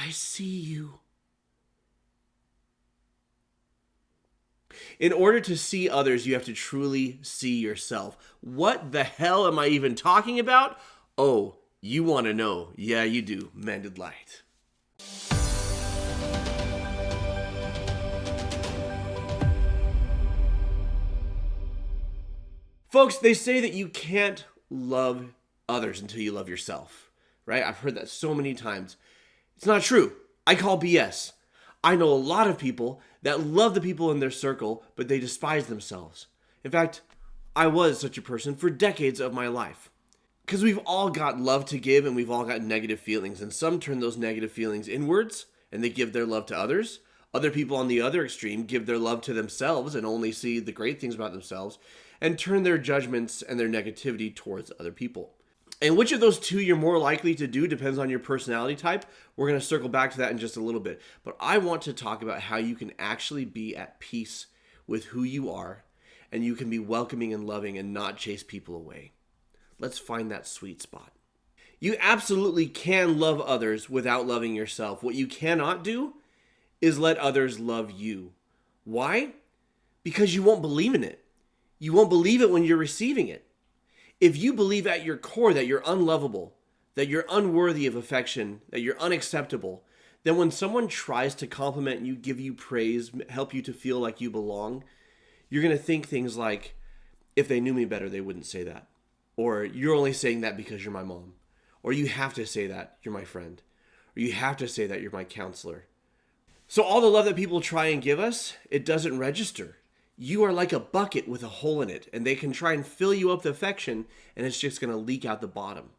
I see you. In order to see others, you have to truly see yourself. What the hell am I even talking about? Oh, you want to know. Yeah, you do. Mended Light. Folks, they say that you can't love others until you love yourself, right? I've heard that so many times. It's not true. I call BS. I know a lot of people that love the people in their circle, but they despise themselves. In fact, I was such a person for decades of my life. Because we've all got love to give and we've all got negative feelings, and some turn those negative feelings inwards and they give their love to others. Other people on the other extreme give their love to themselves and only see the great things about themselves and turn their judgments and their negativity towards other people. And which of those two you're more likely to do depends on your personality type. We're going to circle back to that in just a little bit. But I want to talk about how you can actually be at peace with who you are, and you can be welcoming and loving and not chase people away. Let's find that sweet spot. You absolutely can love others without loving yourself. What you cannot do is let others love you. Why? Because you won't believe in it. You won't believe it when you're receiving it. If you believe at your core that you're unlovable, that you're unworthy of affection, that you're unacceptable, then when someone tries to compliment you, give you praise, help you to feel like you belong, you're going to think things like, if they knew me better, they wouldn't say that. Or you're only saying that because you're my mom. Or you have to say that you're my friend. Or you have to say that you're my counselor. So all the love that people try and give us, it doesn't register. You are like a bucket with a hole in it, and they can try and fill you up with affection, and it's just going to leak out the bottom.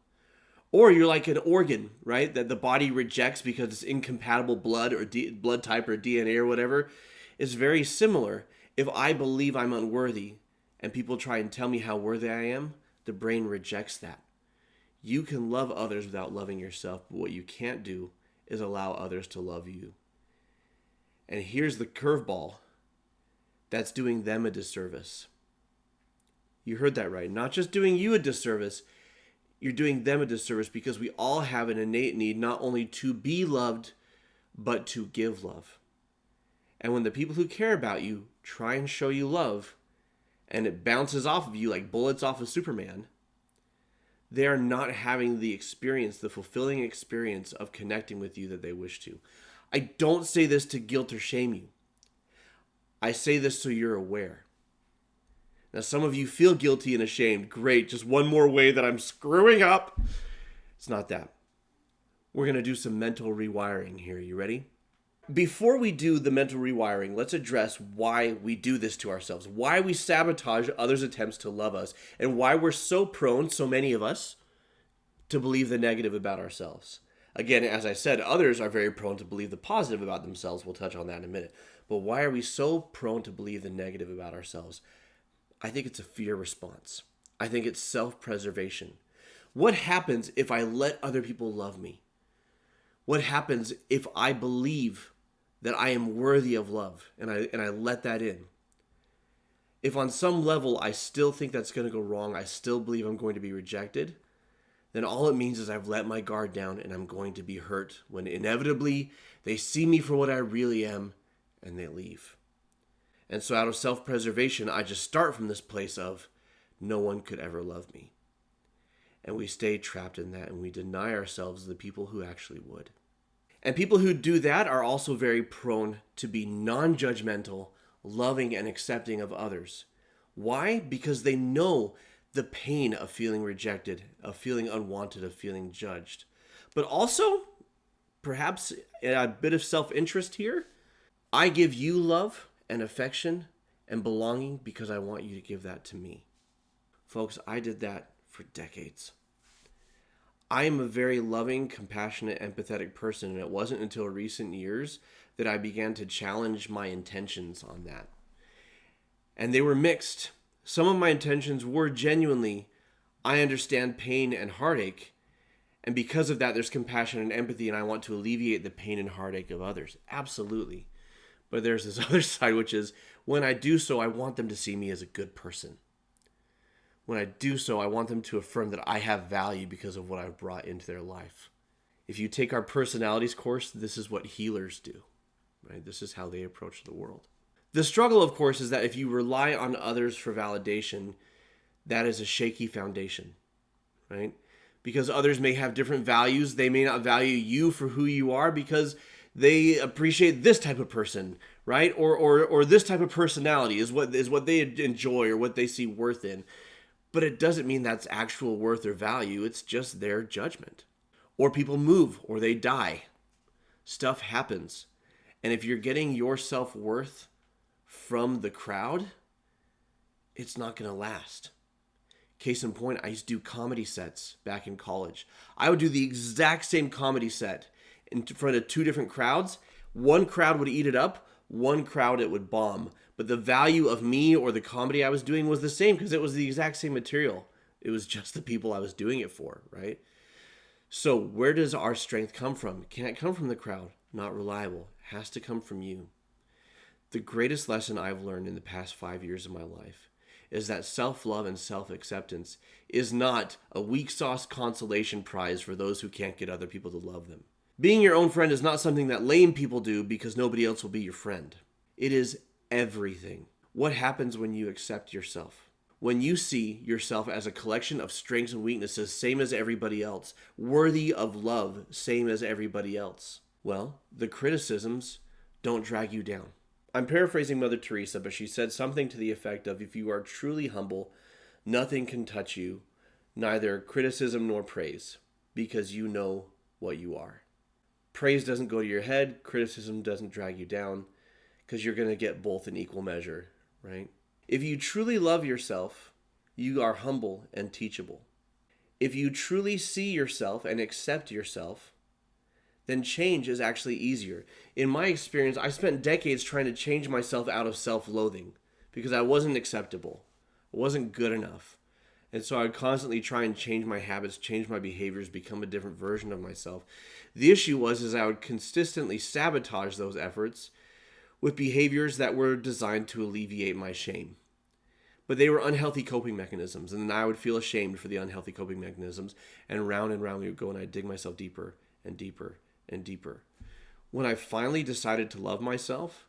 Or you're like an organ, right, that the body rejects because it's incompatible blood or blood type or DNA or whatever. It's very similar. If I believe I'm unworthy and people try and tell me how worthy I am, the brain rejects that. You can love others without loving yourself, but what you can't do is allow others to love you. And here's the curveball. That's doing them a disservice. You heard that right. Not just doing you a disservice, you're doing them a disservice, because we all have an innate need not only to be loved, but to give love. And when the people who care about you try and show you love, and it bounces off of you like bullets off of Superman, they are not having the experience, the fulfilling experience of connecting with you that they wish to. I don't say this to guilt or shame you. I say this so you're aware. Now, some of you feel guilty and ashamed. Great, just one more way that I'm screwing up. It's not that. We're going to do some mental rewiring here. You ready? Before we do the mental rewiring, let's address why we do this to ourselves, why we sabotage others' attempts to love us, and why we're so prone, so many of us, to believe the negative about ourselves. Again, as I said, others are very prone to believe the positive about themselves. We'll touch on that in a minute. But why are we so prone to believe the negative about ourselves? I think it's a fear response. I think it's self-preservation. What happens if I let other people love me? What happens if I believe that I am worthy of love and I let that in? If on some level I still think that's going to go wrong, I still believe I'm going to be rejected, then all it means is I've let my guard down and I'm going to be hurt when inevitably they see me for what I really am and they leave. And so out of self-preservation, I just start from this place of no one could ever love me. And we stay trapped in that and we deny ourselves the people who actually would. And people who do that are also very prone to be non-judgmental, loving, and accepting of others. Why? Because they know the pain of feeling rejected, of feeling unwanted, of feeling judged. But also, perhaps a bit of self-interest here. I give you love and affection and belonging because I want you to give that to me. Folks, I did that for decades. I am a very loving, compassionate, empathetic person, and it wasn't until recent years that I began to challenge my intentions on that. And they were mixed. Some of my intentions were genuinely, I understand pain and heartache, and because of that, there's compassion and empathy, and I want to alleviate the pain and heartache of others. Absolutely. But there's this other side, which is, when I do so, I want them to see me as a good person. When I do so, I want them to affirm that I have value because of what I've brought into their life. If you take our personalities course, this is what healers do, right? This is how they approach the world. The struggle, of course, is that if you rely on others for validation, that is a shaky foundation, right? Because others may have different values. They may not value you for who you are because they appreciate this type of person, right? Or this type of personality is what they enjoy or what they see worth in. But it doesn't mean that's actual worth or value. It's just their judgment. Or people move or they die. Stuff happens. And if you're getting your self-worth from the crowd, it's not going to last. Case in point, I used to do comedy sets back in college. I would do the exact same comedy set in front of two different crowds. One crowd would eat it up, one crowd it would bomb. But the value of me or the comedy I was doing was the same because it was the exact same material. It was just the people I was doing it for, right? So where does our strength come from? It can't come from the crowd. Not reliable. It has to come from you. The greatest lesson I've learned in the past 5 years of my life is that self-love and self-acceptance is not a weak sauce consolation prize for those who can't get other people to love them. Being your own friend is not something that lame people do because nobody else will be your friend. It is everything. What happens when you accept yourself? When you see yourself as a collection of strengths and weaknesses, same as everybody else, worthy of love, same as everybody else, well, the criticisms don't drag you down. I'm paraphrasing Mother Teresa, but she said something to the effect of, if you are truly humble, nothing can touch you, neither criticism nor praise, because you know what you are. Praise doesn't go to your head, criticism doesn't drag you down, because you're going to get both in equal measure, right? If you truly love yourself, you are humble and teachable. If you truly see yourself and accept yourself, then change is actually easier. In my experience, I spent decades trying to change myself out of self-loathing because I wasn't acceptable. I wasn't good enough. And so I would constantly try and change my habits, change my behaviors, become a different version of myself. The issue was I would consistently sabotage those efforts with behaviors that were designed to alleviate my shame. But they were unhealthy coping mechanisms, and then I would feel ashamed for the unhealthy coping mechanisms, and round we would go, and I'd dig myself deeper and deeper and deeper. When I finally decided to love myself,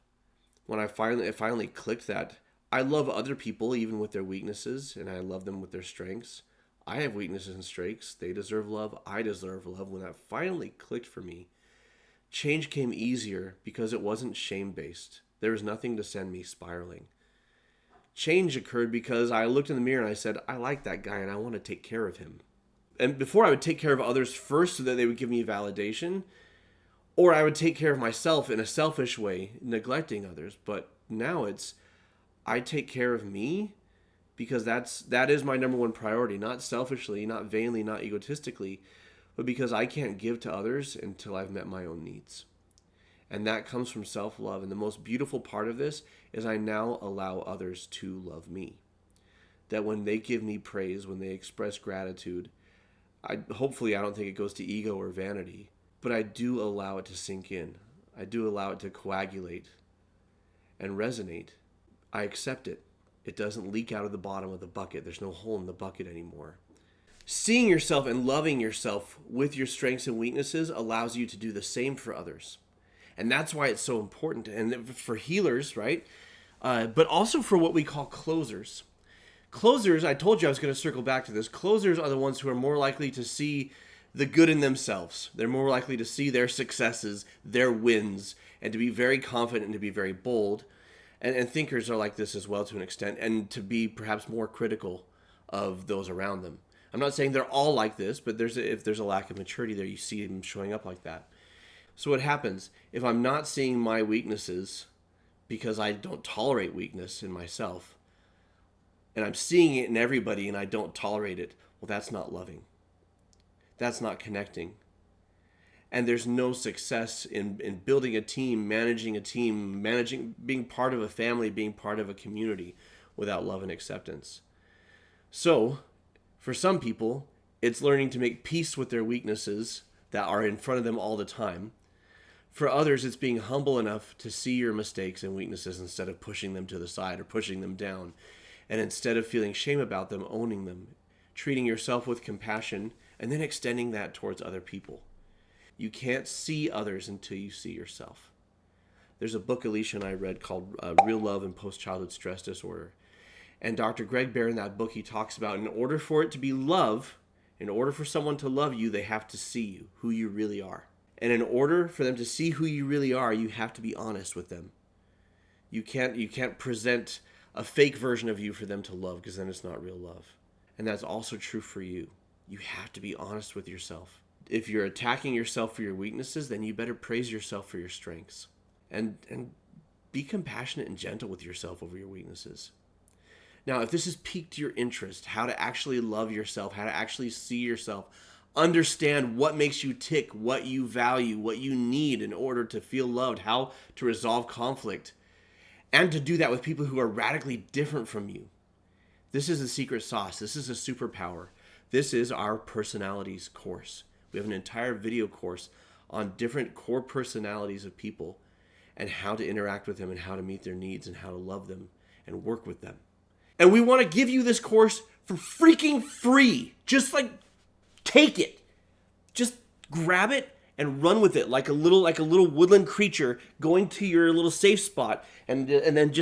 when it finally clicked that I love other people even with their weaknesses, and I love them with their strengths. I have weaknesses and strengths. They deserve love. I deserve love. When that finally clicked for me, change came easier because it wasn't shame-based. There was nothing to send me spiraling. Change occurred because I looked in the mirror and I said, I like that guy and I want to take care of him. And before I would take care of others first so that they would give me validation, or I would take care of myself in a selfish way, neglecting others. But now it's, I take care of me because that is my number one priority, not selfishly, not vainly, not egotistically, but because I can't give to others until I've met my own needs. And that comes from self-love. And the most beautiful part of this is I now allow others to love me. That when they give me praise, when they express gratitude, hopefully I don't think it goes to ego or vanity, but I do allow it to sink in. I do allow it to coagulate and resonate. I accept it. It doesn't leak out of the bottom of the bucket. There's no hole in the bucket anymore. Seeing yourself and loving yourself with your strengths and weaknesses allows you to do the same for others. And that's why it's so important. And for healers, right? But also for what we call closers. Closers, I told you I was going to circle back to this. Closers are the ones who are more likely to see the good in themselves. They're more likely to see their successes, their wins, and to be very confident and to be very bold. And thinkers are like this as well to an extent, and to be perhaps more critical of those around them. I'm not saying they're all like this, but if there's a lack of maturity there, you see them showing up like that. So what happens if I'm not seeing my weaknesses because I don't tolerate weakness in myself, and I'm seeing it in everybody and I don't tolerate it? Well, that's not loving. That's not connecting. And there's no success in building a team, being part of a family, being part of a community without love and acceptance. So, for some people, it's learning to make peace with their weaknesses that are in front of them all the time. For others, it's being humble enough to see your mistakes and weaknesses instead of pushing them to the side or pushing them down. And instead of feeling shame about them, owning them, treating yourself with compassion, and then extending that towards other people. You can't see others until you see yourself. There's a book Alicia and I read called Real Love and Post-Childhood Stress Disorder. And Dr. Greg Bear in that book, he talks about in order for it to be love, in order for someone to love you, they have to see you, who you really are. And in order for them to see who you really are, you have to be honest with them. You can't present a fake version of you for them to love, because then it's not real love. And that's also true for you. You have to be honest with yourself. If you're attacking yourself for your weaknesses, then you better praise yourself for your strengths. And be compassionate and gentle with yourself over your weaknesses. Now, if this has piqued your interest, how to actually love yourself, how to actually see yourself, understand what makes you tick, what you value, what you need in order to feel loved, how to resolve conflict, and to do that with people who are radically different from you. This is the secret sauce. This is a superpower. This is our personalities course. We have an entire video course on different core personalities of people and how to interact with them and how to meet their needs and how to love them and work with them. And we want to give you this course for freaking free. Just like take it. Just grab it and run with it like a little woodland creature going to your little safe spot and then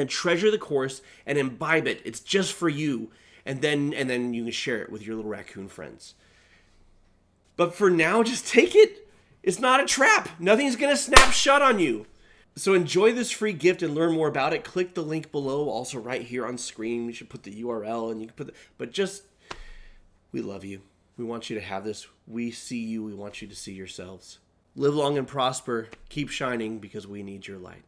treasure the course and imbibe it. It's just for you. And then you can share it with your little raccoon friends. But for now, just take it. It's not a trap. Nothing's going to snap shut on you. So enjoy this free gift and learn more about it. Click the link below, also right here on screen. We should put the URL and you can we love you. We want you to have this. We see you. We want you to see yourselves. Live long and prosper. Keep shining because we need your light.